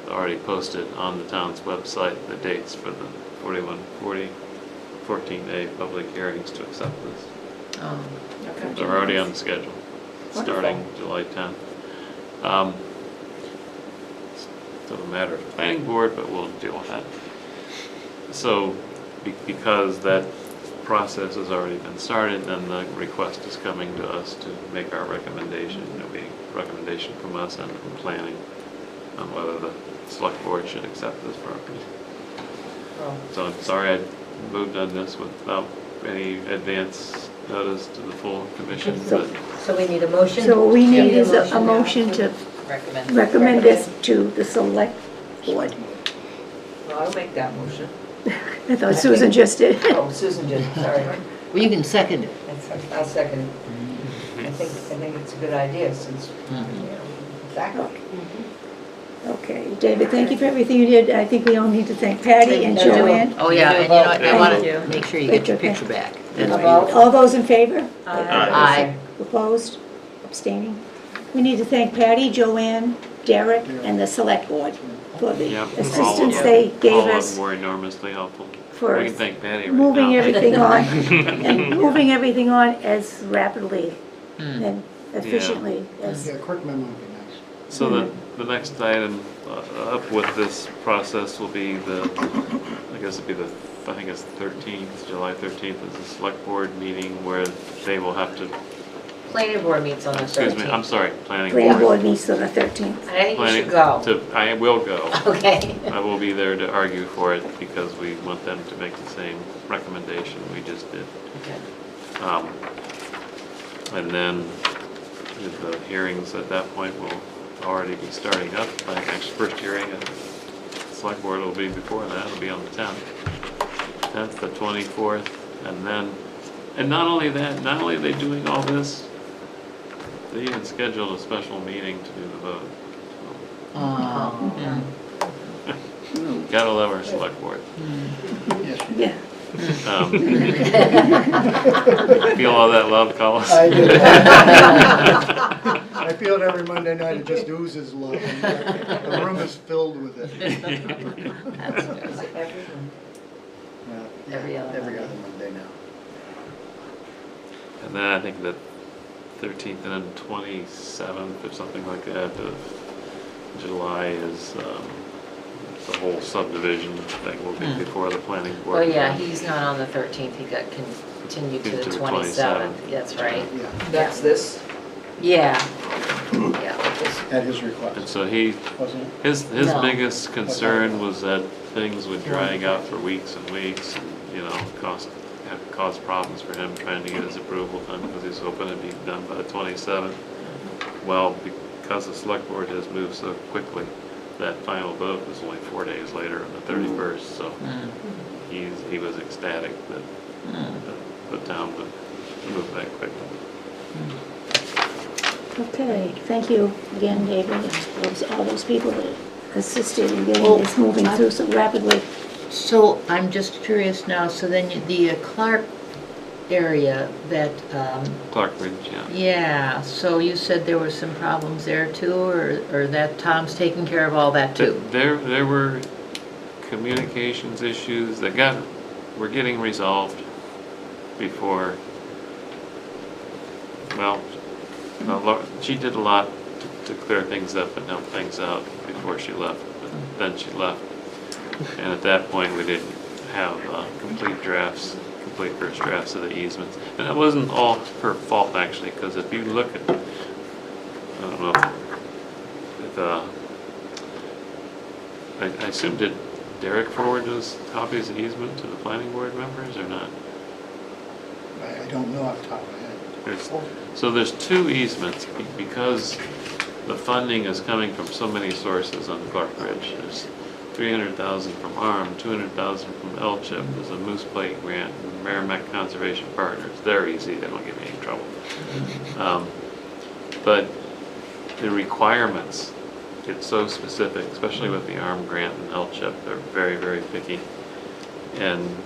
already posted on the town's website the dates for the 4140 14-day public hearings to accept this. Oh, They're already on the schedule, starting July 10th. Still a matter of the planning board, but we'll deal with that. So, because that process has already been started, then the request is coming to us to make our recommendation. There'll be a recommendation from us and from planning on whether the select board should accept this property. So I'm sorry I moved on this without any advance notice to the full commission, So- but So we need a motion? So what we need Yeah. is a motion to Recommend. recommend this to the select board. Well, I'll make that motion. I thought Susan just did. Oh, Susan did, sorry. well, you can second it. I'll second it. I think it's a good idea since, you know, backup. Okay, David, thank you for everything you did. I think we all need to thank Patty and Joanne. Oh, yeah, and you know what, I Thank want you. to make sure you get your Okay. picture back. That's About- All those in favor? Aye. Opposed? Abstaining? We need to thank Patty, Joanne, Derek, and the select board for the Yep, all assistance of- they gave All of us them were enormously helpful. for We can thank Patty right now. moving everything on, and moving everything on as rapidly and efficiently as, Yeah, a quick memo would be nice. So the next item up with this process will be I guess it'd be I think it's the 13th, July 13th is the select board meeting where they will have to, Planning board meets on the 13th. excuse me, I'm sorry, planning planning board. board meets on the 13th. I think you Planning should go. I will go. Okay. I will be there to argue for it because we want them to make the same recommendation we just did. Okay. And then the hearings at that point will already be starting up. My next first hearing at the select board will be before that, it'll be on the 10th, the 24th, and not only that, not only are they doing all this, they even scheduled a special meeting to do the vote. Oh, yeah. Gotta love our select board. Yes, Yeah. Feel all that love, Collis? I do. I feel it every Monday night, it just oozes love. The room is filled with it. Yeah, Every other Every Monday. other Monday now. And then I think the 13th and then 27th or something like that of July is the whole subdivision thing will be before the planning board. Oh, yeah, he's not on the 13th, he got continued to the 27th, that's right. Yeah, That's this? Yeah. Yeah. at his And request, so he, wasn't it? his No. biggest concern was that things would drag out for weeks and weeks, and, you know, cause problems for him trying to get his approval done, because he's hoping it'd be done by the 27th. Well, because the select board has moved so quickly, that final vote was only 4 days later on the 31st, so he was ecstatic that the town would move that quickly. Okay, thank you again, David, and all those people that assisted in getting Well, this moving through so rapidly. So I'm just curious now, so then the Clark area that, Clark Ridge, yeah. yeah, so you said there were some problems there too, or that Tom's taking care of all that too? There were communications issues that were getting resolved before, well, she did a lot to clear things up and help things out before she left, but then she left. And at that point, we didn't have complete first drafts of the easements. And it wasn't all her fault, actually, because if you look at, I don't know, I assume, did Derek forward those copies of easement to the planning board members or not? I don't know off the top of my head. So there's two easements because the funding is coming from so many sources on Clark Ridge. There's 300,000 from ARM, 200,000 from LCHIP, there's a Moose Plate grant, and Merrimack Conservation Partners. They're easy, they don't get me in trouble. But the requirements get so specific, especially with the ARM grant and LCHIP, they're very, very picky. And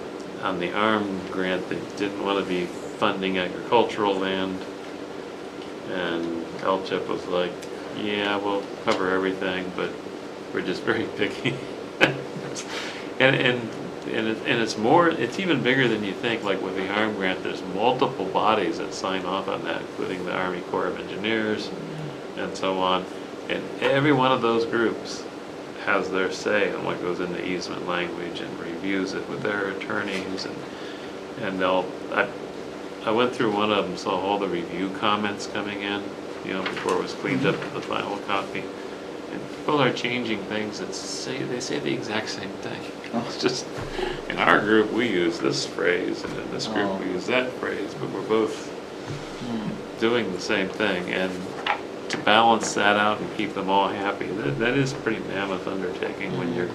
on the ARM grant, they didn't want to be funding agricultural land, and LCHIP was like, yeah, we'll cover everything, but we're just very picky. and it's even bigger than you think. Like with the ARM grant, there's multiple bodies that sign off on that, including the Army Corps of Engineers and so on. And every one of those groups has their say on what goes into easement language and reviews it with their attorneys, and I went through one of them, saw all the review comments coming in, you know, before it was cleaned up to the final copy. And people are changing things that they say the exact same thing. It's just, in our group, we use this phrase, and in this group, we use that phrase, but we're both doing the same thing. And to balance that out and keep them all happy, that is a pretty mammoth undertaking when you've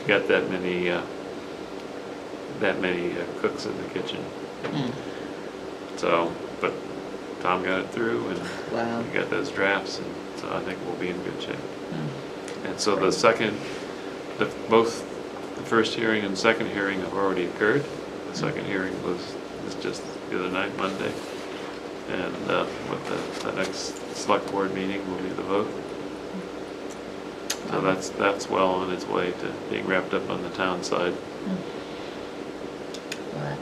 got that many cooks in the kitchen. So, but Tom got it through, and Wow. we got those drafts, and so I think we'll be in good shape. And so both the first hearing and second hearing have already occurred. The second hearing was just the other night, Monday. And with the next select board meeting will be the vote. So that's well on its way to being wrapped up on the town side. Well,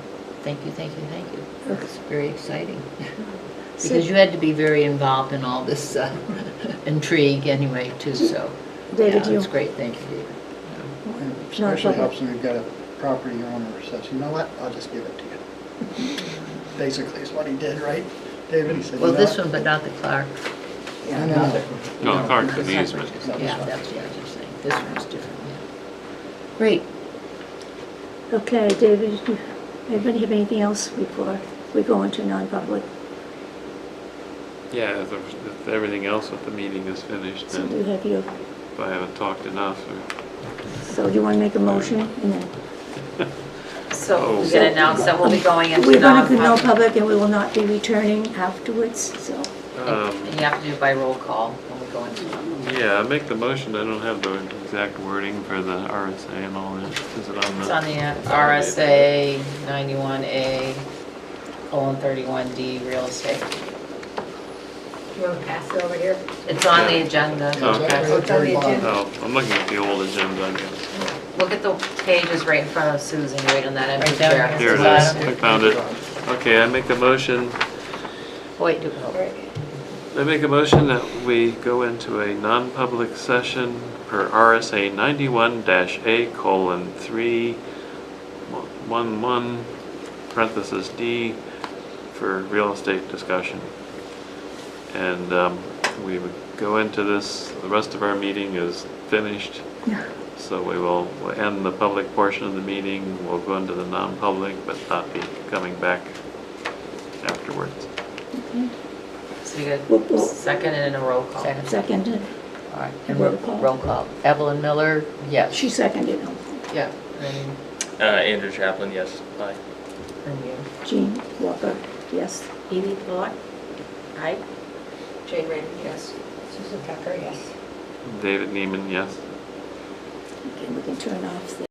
thank you, thank you, thank you. It's very exciting. Because you had to be very involved in all this intrigue anyway, too, so. David, Yeah, you- it's great, thank you, David. And especially helps when you've got a property owner who says, you know what, I'll just give it to you. Basically is what he did, right, David? He said, Well, you know this what? one, but not the Clark. No, no, no. No, Clark's an easement. Yeah, that's what I was just saying. This one's different, yeah. Great. Okay, David, anybody have anything else before we go into non-public? Yeah, if everything else with the meeting is finished, So do you then have your, if I haven't talked enough, or so do you want to make a motion? And then So we So- can announce that we'll be going into we're going to go non-public. non-public and we will not be returning afterwards, so. And you have to do it by roll call when we go into non-public. yeah, I make the motion. I don't have the exact wording for the RSA and all that. Is it on It's the? on the RSA 91A, colon 31D, real estate. You want to pass it over here? It's on the agenda. Yeah, it's Okay. actually at the very It's on the bottom. Oh, I'm looking at the old agenda, I guess. Look at the pages right in front of Susan, right on that empty Right down chair. here. Here it is. I found it. Okay, I make a motion. Wait, I make a motion that we go into a non-public session per RSA 91-A:311 parenthesis D for real estate discussion. And we would go into this, the rest of our meeting is finished. Yeah. So we'll end the public portion of the meeting, we'll go into the non-public, but not be coming back afterwards. So you Well, got well- second and a roll call. Second. Seconded, all right. And And roll call. roll call. Evelyn Miller, yes. she seconded, Yeah. And Andrew Chaplin, yes. Aye. you. Jean Walker, yes. Amy Clark? Aye. Jane Raymond, yes. Susan Tucker, yes. David Neiman, yes. Okay, we can turn off the